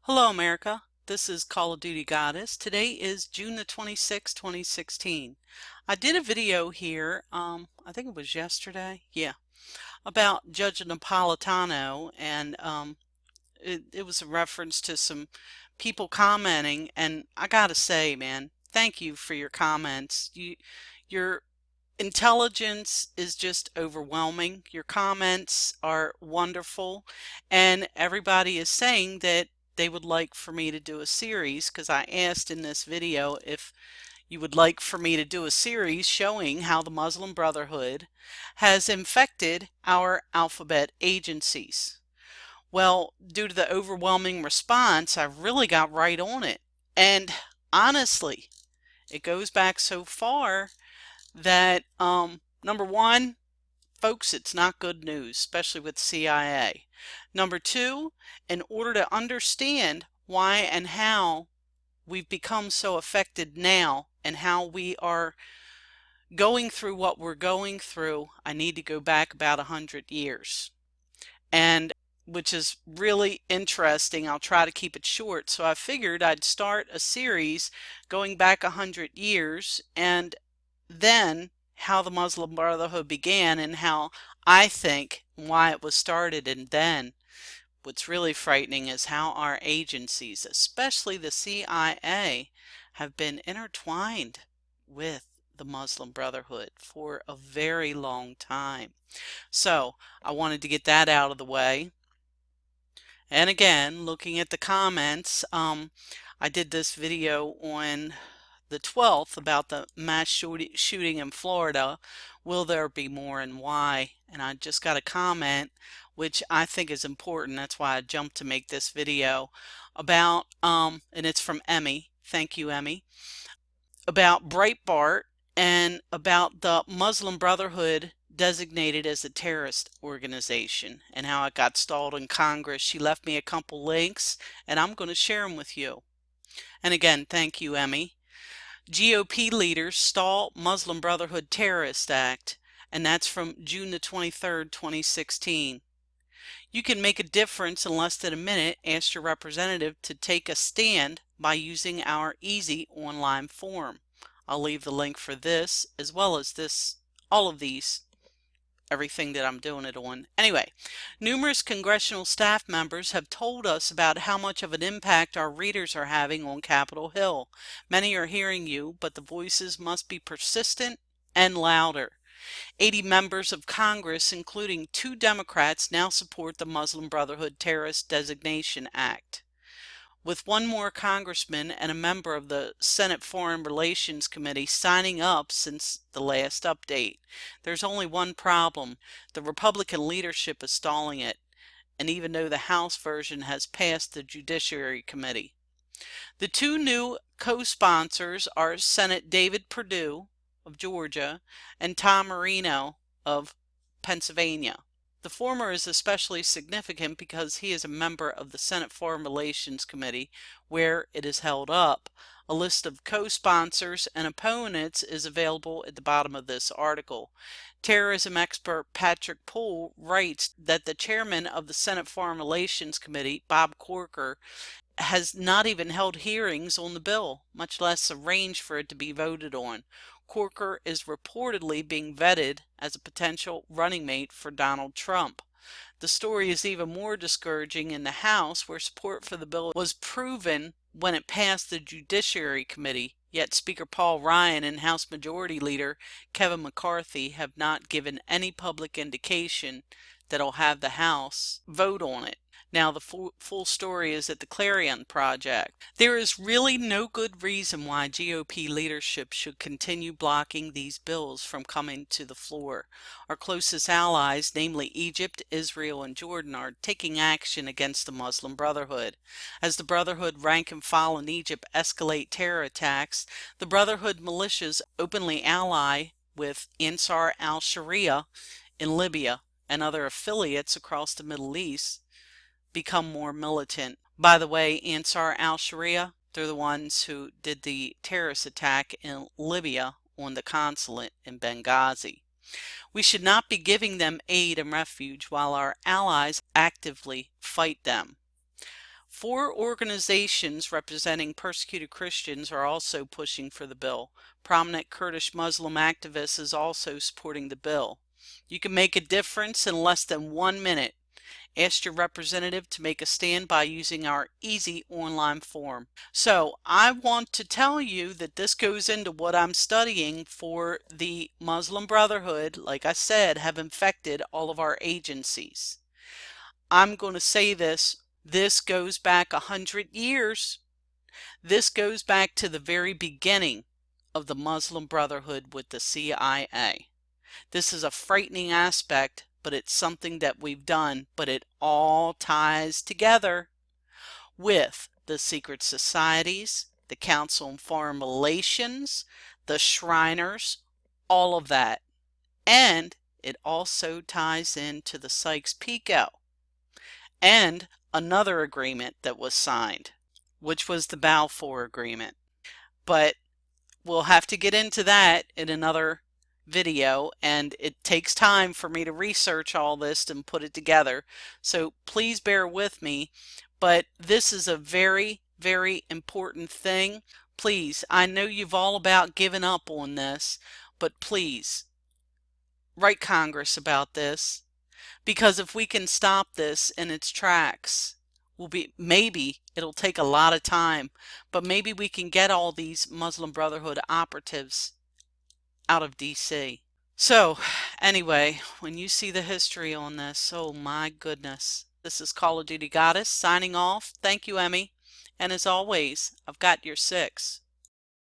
Hello America, this is Call of Duty Goddess. Today is June the 26th, 2016. I did a video here, I think it was yesterday, yeah, about Judge Napolitano, and it was a reference to some people commenting, and I gotta say, man, thank you for your comments. Your intelligence is just overwhelming. Your comments are wonderful, and everybody is saying that they would like for me to do a series, because I asked in this video if you would like for me to do a series showing how the Muslim Brotherhood has infected our alphabet agencies. Well, due to the overwhelming response, I really got right on it. And honestly, it goes back so far that number one, folks, it's not good news, especially with CIA. Number two, in order to understand why and how we've become so affected now and how we are going through what we're going through, I need to go back about 100 years. And which is really interesting. I'll try to keep it short. So I figured I'd start a series going back 100 years, and then how the Muslim Brotherhood began and how I think why it was started. And then what's really frightening is how our agencies, especially the CIA, have been intertwined with the Muslim Brotherhood for a very long time. So I wanted to get that out of the way. And again, looking at the comments, I did this video on the 12th about the mass shooting in Florida. Will there be more, and why? And I just got a comment which I think is important. That's why I jumped to make this video about, and it's from Emmy. Thank you, Emmy. About Breitbart and about the Muslim Brotherhood designated as a terrorist organization and how it got stalled in Congress. She left me a couple links, and I'm going to share them with you. And again, thank you, Emmy. GOP leaders stall Muslim Brotherhood Terrorist Act, and that's from June the 23rd, 2016. You can make a difference in less than a minute. Ask your representative to take a stand by using our easy online form. I'll leave the link for this as well as this, all of these, everything that I'm doing it on. Anyway, numerous congressional staff members have told us about how much of an impact our readers are having on Capitol Hill. Many are hearing you, but the voices must be persistent and louder. 80 members of Congress, including 2 Democrats, now support the Muslim Brotherhood Terrorist Designation Act. With 1 more congressman and a member of the Senate Foreign Relations Committee signing up since the last update. There's only one problem. The Republican leadership is stalling it, and even though the House version has passed the Judiciary Committee. The 2 new co-sponsors are Senate David Perdue of Georgia and Tom Marino of Pennsylvania. The former is especially significant because he is a member of the Senate Foreign Relations Committee, where it is held up. A list of co-sponsors and opponents is available at the bottom of this article. Terrorism expert Patrick Poole writes that the chairman of the Senate Foreign Relations Committee, Bob Corker, has not even held hearings on the bill, much less arranged for it to be voted on. Corker is reportedly being vetted as a potential running mate for Donald Trump. The story is even more discouraging in the House, where support for the bill was proven when it passed the Judiciary Committee, yet Speaker Paul Ryan and House Majority Leader Kevin McCarthy have not given any public indication that it'll have the House vote on it. Now, the full story is at the Clarion Project. There is really no good reason why GOP leadership should continue blocking these bills from coming to the floor. Our closest allies, namely Egypt, Israel, and Jordan, are taking action against the Muslim Brotherhood. As the Brotherhood rank and file in Egypt escalate terror attacks, the Brotherhood militias openly ally with Ansar al-Sharia in Libya and other affiliates across the Middle East become more militant. By the way, Ansar al-Sharia, they're the ones who did the terrorist attack in Libya on the consulate in Benghazi. We should not be giving them aid and refuge while our allies actively fight them. 4 organizations representing persecuted Christians are also pushing for the bill. Prominent Kurdish Muslim activists is also supporting the bill. You can make a difference in less than 1 minute. Ask your representative to make a stand by using our easy online form. So I want to tell you that this goes into what I'm studying for the Muslim Brotherhood, like I said, have infected all of our agencies. I'm going to say this goes back 100 years. This goes back to the very beginning of the Muslim Brotherhood with the CIA. This is a frightening aspect, but it's something that we've done, but it all ties together with the secret societies, the Council on Foreign Relations, the Shriners, all of that. And it also ties into the Sykes-Picot and another agreement that was signed, which was the Balfour Agreement. But we'll have to get into that in another video, and it takes time for me to research all this and put it together. So please bear with me, but this is a very, very important thing. Please, I know you've all about given up on this, but please write Congress about this. Because if we can stop this in its tracks, maybe it'll take a lot of time, but maybe we can get all these Muslim Brotherhood operatives out of DC. So anyway, when you see the history on this, oh my goodness. This is Call of Duty Goddess signing off. Thank you, Emmy. And as always, I've got your 6.